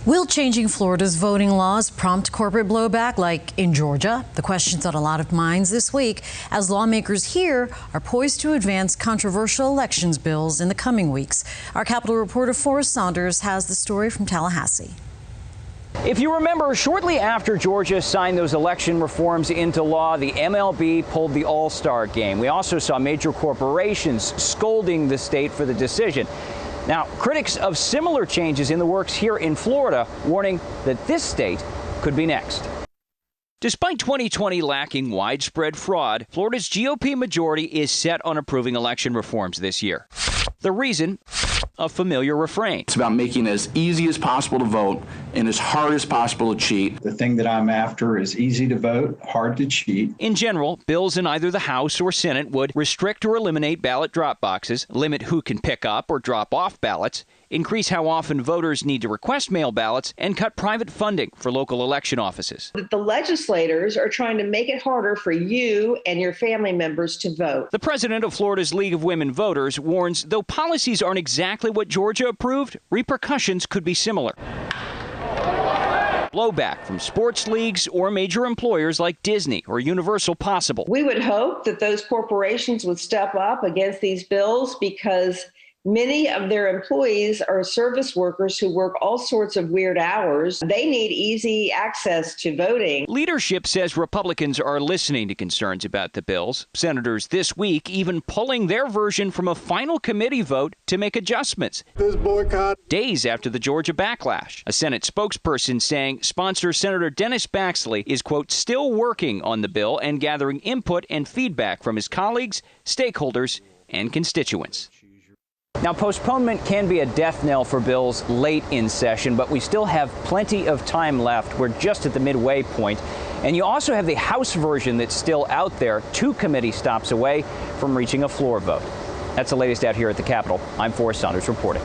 Will changing Florida's voting laws prompt corporate blowback like in Georgia? The question's on a lot of minds this week as lawmakers here are poised to advance controversial elections bills in the coming weeks. Our Capitol reporter Forrest Saunders has the story from Tallahassee. If you remember, shortly after Georgia signed those election reforms into law, the MLB pulled the All-Star game. We also saw major corporations scolding the state for the decision. Now, critics of similar changes in the works here in Florida warning that this state could be next. Despite 2020 lacking widespread fraud, Florida's GOP majority is set on approving election reforms this year. The reason? A familiar refrain. It's about making it as easy as possible to vote and as hard as possible to cheat. The thing that I'm after is easy to vote, hard to cheat. In general, bills in either the House or Senate would restrict or eliminate ballot drop boxes, limit who can pick up or drop off ballots, increase how often voters need to request mail ballots, and cut private funding for local election offices. The legislators are trying to make it harder for you and your family members to vote. The president of Florida's League of Women Voters warns though policies aren't exactly what Georgia approved, repercussions could be similar. Blowback from sports leagues or major employers like Disney or Universal possible. We would hope that those corporations would step up against these bills because many of their employees are service workers who work all sorts of weird hours. They need easy access to voting. Leadership says Republicans are listening to concerns about the bills. Senators this week even pulling their version from a final committee vote to make adjustments. This boycott. Days after the Georgia backlash. A Senate spokesperson saying sponsor Senator Dennis Baxley is, quote, still working on the bill and gathering input and feedback from his colleagues, stakeholders, and constituents. Now, postponement can be a death knell for bills late in session, but we still have plenty of time left. We're just at the midway point. And you also have the House version that's still out there, 2 committee stops away from reaching a floor vote. That's the latest out here at the Capitol. I'm Forrest Saunders reporting.